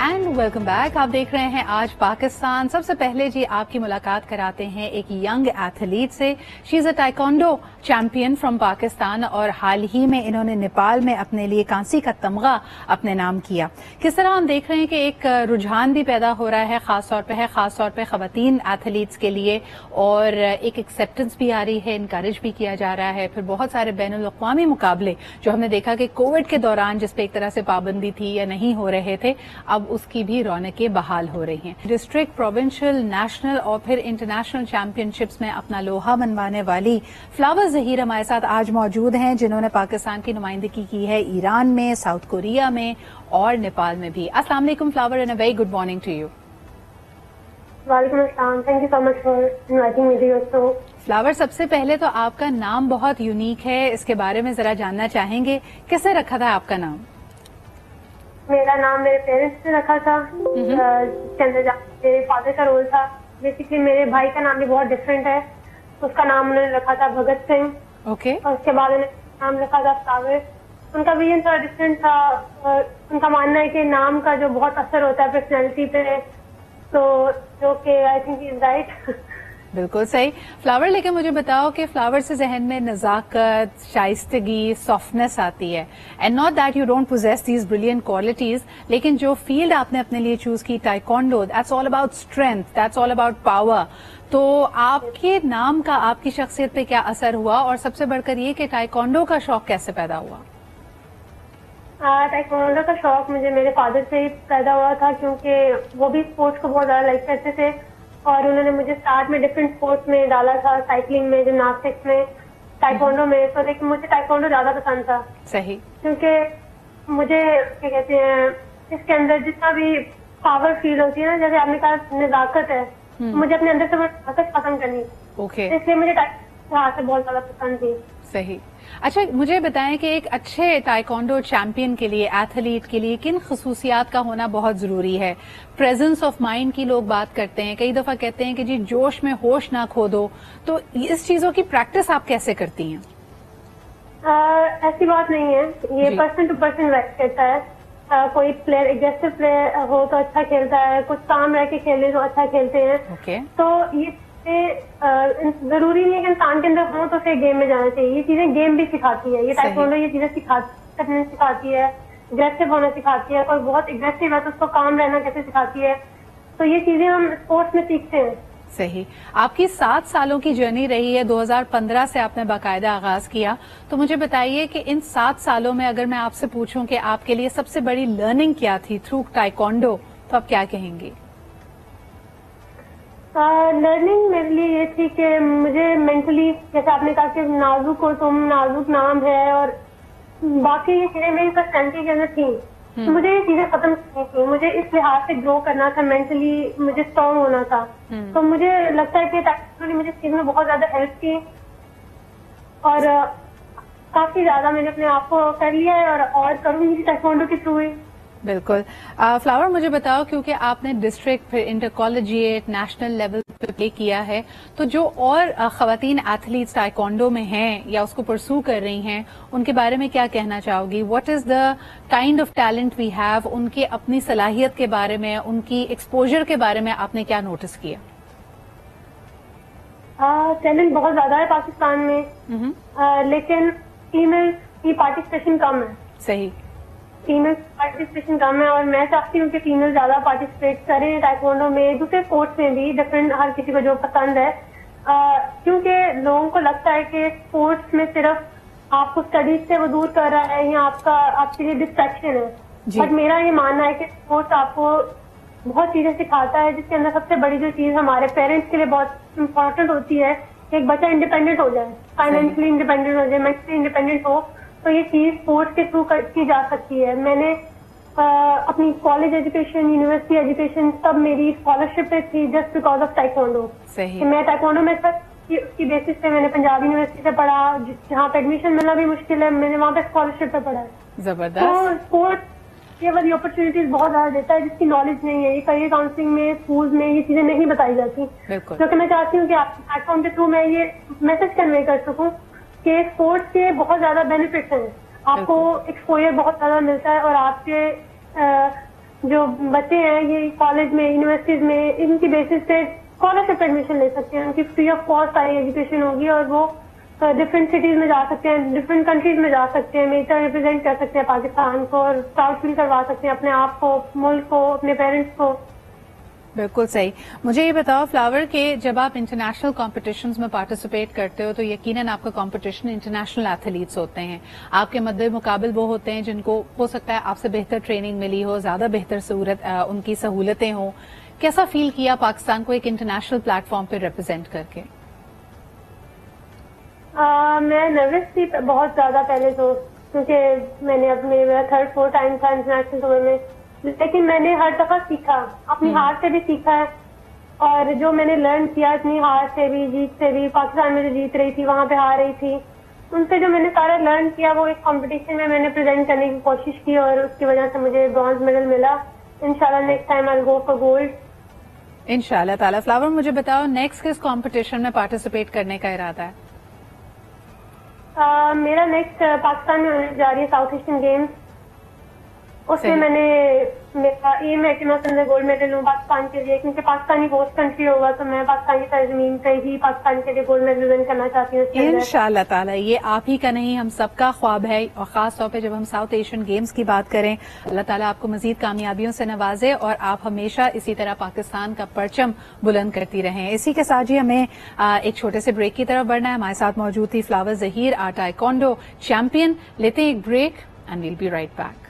And welcome back. आप देख रहे हैं आज पाकिस्तान। सबसे पहले जी आपकी मुलाकात कराते हैं एक यंग एथलीट से। She is a taekwondo champion from Pakistan और हाल ही में इन्होंने नेपाल में अपने लिए कांसी का तमगा अपने नाम किया। किस तरह हम देख रहे हैं कि एक रुझान भी पैदा हो रहा है खास तौर पे खवातीन एथलीट्स के लिए, और एक एक्सेप्टेंस भी आ रही है, इनकरेज भी किया जा रहा है। फिर बहुत सारे बैनुल अक़वामी मुकाबले जो हमने देखा कि कोविड के दौरान जिस पे एक तरह से पाबंदी थी या नहीं हो रहे थे, अब उसकी भी रौनकें बहाल हो रही हैं। डिस्ट्रिक्ट, प्रोविंशियल, नेशनल और फिर इंटरनेशनल चैंपियनशिप्स में अपना लोहा मनवाने वाली फ्लावर ज़हीर हमारे साथ आज मौजूद हैं, जिन्होंने पाकिस्तान की नुमाइंदगी की है ईरान में, साउथ कोरिया में और नेपाल में भी। अस्सलाम वालेकुम flower and a very good morning to you. वालेकुम अस्सलाम, thank you so much for inviting me to your show. Flower, सबसे पहले तो आपका नाम बहुत यूनिक है, इसके बारे में जरा जानना चाहेंगे, किसने रखा था आपका नाम? मेरा नाम मेरे पेरेंट्स ने रखा था, जिसके अंदर मेरे फादर का रोल था। बेसिकली मेरे भाई का नाम भी बहुत डिफरेंट है, उसका नाम उन्होंने रखा था भगत सिंह। ओके। और उसके बाद उन्होंने नाम रखा था फ्लावर। उनका विजन थोड़ा डिफरेंट था और उनका मानना है कि नाम का जो बहुत असर होता है पर्सनैलिटी पे, तो जो कि आई थिंक इज राइट। बिल्कुल सही। फ्लावर, लेकिन मुझे बताओ कि फ्लावर से जहन में नजाकत, शाइस्तगी, सॉफ्टनेस आती है, and not that you don't possess these brilliant qualities, लेकिन जो फील्ड आपने अपने लिए चूज की taekwondo, that's all about strength, that's all about power. तो आपके नाम का आपकी शख्सियत पे क्या असर हुआ, और सबसे बढ़कर ये कि ताइक्वांडो का शौक कैसे पैदा हुआ? ताइक्वांडो का शौक मुझे मेरे फादर से ही पैदा हुआ था, क्योंकि वो भी स्पोर्ट्स को बहुत ज्यादा लाइक करते थे और उन्होंने मुझे स्टार्ट में डिफरेंट स्पोर्ट्स में डाला था, साइकिलिंग में, जिम्नास्टिक्स में, ताइक्वांडो में। तो लेकिन मुझे ताइक्वांडो ज्यादा पसंद था। सही। क्योंकि मुझे क्या कहते हैं, इसके अंदर जितना भी पावर फील होती है ना, जैसे आपने कहा नजाकत है, मुझे अपने अंदर से वो नजाकत पसंद करनी। ओके। इसलिए मुझे ताइक्वांडो से बहुत ज्यादा पसंद थी। सही। अच्छा, मुझे बताएं कि एक अच्छे ताइक्वांडो चैंपियन के लिए, एथलीट के लिए किन खसूसियात का होना बहुत जरूरी है? प्रेजेंस ऑफ माइंड की लोग बात करते हैं, कई दफा कहते हैं कि जी जोश में होश ना खो दो, तो इस चीजों की प्रैक्टिस आप कैसे करती हैं? ऐसी बात नहीं है, ये पर्सन टू पर्सन वेरी करता है। कोई प्लेयर एग्रेसिव प्लेयर हो तो अच्छा खेलता है, कुछ काम रह के खेले तो अच्छा खेलते हैं। ओके। तो ये जरूरी नहीं है कि इंसान के अंदर हो तो उसे गेम में जाना चाहिए। ये चीजें गेम भी सिखाती है, ये ताइक्वांडो ये चीजें सिखाती है, एग्रेसिव होना सिखाती है। कोई बहुत एग्रेसिव है तो उसको काम रहना कैसे सिखाती है। तो ये चीजें हम स्पोर्ट्स में सीखते हैं। सही। आपकी 7 सालों की जर्नी रही है, 2015 से आपने बाकायदा आगाज किया, तो मुझे बताइए कि इन 7 सालों में अगर मैं आपसे पूछूं कि आपके लिए सबसे बड़ी लर्निंग क्या थी थ्रू ताइक्वांडो, तो आप क्या कहेंगी? लर्निंग मेरे लिए ये थी कि मुझे मेंटली, जैसे आपने कहा कि नाजुक हो तुम, नाजुक नाम है, और बाकी ये चीजें मेरी पर्सनैलिटी के अंदर थी, तो मुझे ये चीजें खत्म करनी थी। मुझे इस लिहाज से ग्रो करना था, मेंटली मुझे स्ट्रॉन्ग होना था। तो मुझे लगता है कि ताइक्वांडो ने मुझे इस चीज में बहुत ज्यादा हेल्प की और काफी ज्यादा मैंने अपने आप को कर लिया है और करूंगी ताइक्वांडो के थ्रू ही। बिल्कुल। फ्लावर, मुझे बताओ, क्योंकि आपने डिस्ट्रिक्ट, फिर इंटर कॉलेजिएट, नेशनल लेवल पे प्ले किया है, तो जो और खवातीन एथलीट्स ताइक्वांडो में हैं या उसको परसू कर रही हैं, उनके बारे में क्या कहना चाहोगी? What is the kind of talent we have? उनकी अपनी सलाहियत के बारे में, उनकी एक्सपोजर के बारे में आपने क्या नोटिस किया? टैलेंट बहुत ज्यादा है पाकिस्तान में, लेकिन फीमेल की पार्टिसिपेशन कम है। सही। फीमेल पार्टिसिपेशन कम है और मैं चाहती हूँ कि फीमेल ज्यादा पार्टिसिपेट करें ताइक्वांडो में, दूसरे स्पोर्ट्स में भी, डिफरेंट, हर किसी को जो पसंद है। क्योंकि लोगों को लगता है कि स्पोर्ट्स में सिर्फ आपको स्टडीज से वो दूर कर रहा है या आपके लिए डिस्ट्रैक्शन है, बट मेरा ये मानना है कि स्पोर्ट्स आपको बहुत चीजें सिखाता है, जिसके अंदर सबसे बड़ी जो चीज हमारे पेरेंट्स के लिए बहुत इम्पोर्टेंट होती है, एक बच्चा इंडिपेंडेंट हो जाए, फाइनेंशियली इंडिपेंडेंट हो जाए, मेंटली इंडिपेंडेंट हो, तो ये चीज स्पोर्ट्स के थ्रू की जा सकती है। मैंने अपनी कॉलेज एजुकेशन, यूनिवर्सिटी एजुकेशन, सब मेरी स्कॉलरशिप पे थी जस्ट बिकॉज ऑफ ताइक्वांडो। सही। मैं ताइक्वांडो में उसकी बेसिस पे मैंने पंजाब यूनिवर्सिटी से पढ़ा, जहाँ पे एडमिशन मिलना भी मुश्किल है, मैंने वहाँ पे स्कॉलरशिप पे पढ़ा है। जबरदस्त। तो स्पोर्ट्स ये वाली अपॉर्चुनिटीज बहुत ज्यादा देता है जिसकी नॉलेज नहीं है। ये करियर काउंसलिंग में, स्कूल में ये चीजें नहीं बताई जाती। क्योंकि मैं चाहती हूँ कि आपके प्लेटफॉर्म के थ्रू मैं ये मैसेज कन्वे कर सकूँ कि स्पोर्ट्स के बहुत ज्यादा बेनिफिट्स हैं, आपको एक्सपोजर बहुत ज्यादा मिलता है और आपके جو بچے ہیں یہ کالج میں یونیورسٹیز میں ان کی بیسس پہ اسکالرشپ ایڈمیشن لے سکتے ہیں. ان کی فری آف کاسٹ ساری ایجوکیشن ہوگی اور وہ ڈفرینٹ سٹیز میں جا سکتے ہیں, ڈفرینٹ کنٹریز میں جا سکتے ہیں, میجر ریپرزینٹ کر سکتے ہیں پاکستان کو اور پراؤڈ فیل کروا سکتے ہیں اپنے آپ کو, ملک کو, اپنے پیرنٹس کو. بالکل صحیح. مجھے یہ بتاؤ فلاور کہ جب آپ انٹرنیشنل کمپٹیشنز میں پارٹیسپیٹ کرتے ہو تو یقیناً آپ کا کمپٹیشن انٹرنیشنل ایتھلیٹس ہوتے ہیں, آپ کے مد مقابل وہ ہوتے ہیں جن کو ہو سکتا ہے آپ سے بہتر ٹریننگ ملی ہو, زیادہ بہتر ان کی سہولتیں ہوں. کیسا فیل کیا پاکستان کو ایک انٹرنیشنل پلیٹ فارم پہ ریپرزینٹ کر کے؟ میں نروس تھی بہت زیادہ پہلے تو, کیونکہ میں نے اپنے میرا 3rd 4th ٹائم تھا انٹرنیشنل ٹور میں, لیکن میں نے ہر دفعہ سیکھا, اپنی ہار سے بھی سیکھا ہے, اور جو میں نے لرن کیا اپنی ہار سے بھی جیت سے بھی, پاکستان میں جو جیت رہی تھی وہاں پہ ہار رہی تھی, ان سے جو میں نے سارا لرن کیا وہ ایک کمپٹیشن میں نے پریزنٹ کرنے کی کوشش کی اور اس کی وجہ سے مجھے برانز میڈل ملا. انشاءاللہ next time I will go for gold انشاءاللہ تعالیٰ. فلاور مجھے بتاؤ نیکسٹ کس کمپٹیشن میں پارٹیسپیٹ کرنے کا ارادہ ہے؟ میرا نیکسٹ پاکستان میں ہونے جا رہی ہے ساؤتھ ایشین گیمز. اس میں میرا ایم ہے کہ میں اس اندر گولڈ میڈل لوں پاکستان کے لیے, کیونکہ پاکستانی ہوسٹ کنٹری ہوگا تو میں پاکستان کی سرزمین پہ ہی پاکستان کے لیے گولڈ میڈل ون کرنا چاہتی ہوں. انشاءاللہ تعالیٰ یہ آپ ہی کا نہیں ہم سب کا خواب ہے, اور خاص طور پہ جب ہم ساؤتھ ایشین گیمز کی بات کریں, اللہ تعالیٰ آپ کو مزید کامیابیوں سے نوازے اور آپ ہمیشہ اسی طرح پاکستان کا پرچم بلند کرتی رہیں. اسی کے ساتھ ہمیں ایک چھوٹے سے بریک کی طرف بڑھنا ہے. ہمارے ساتھ موجود تھی فلاور ظہیر, ٹائیکوانڈو چیمپئن. لیتے ہیں ایک break and we'll be right back.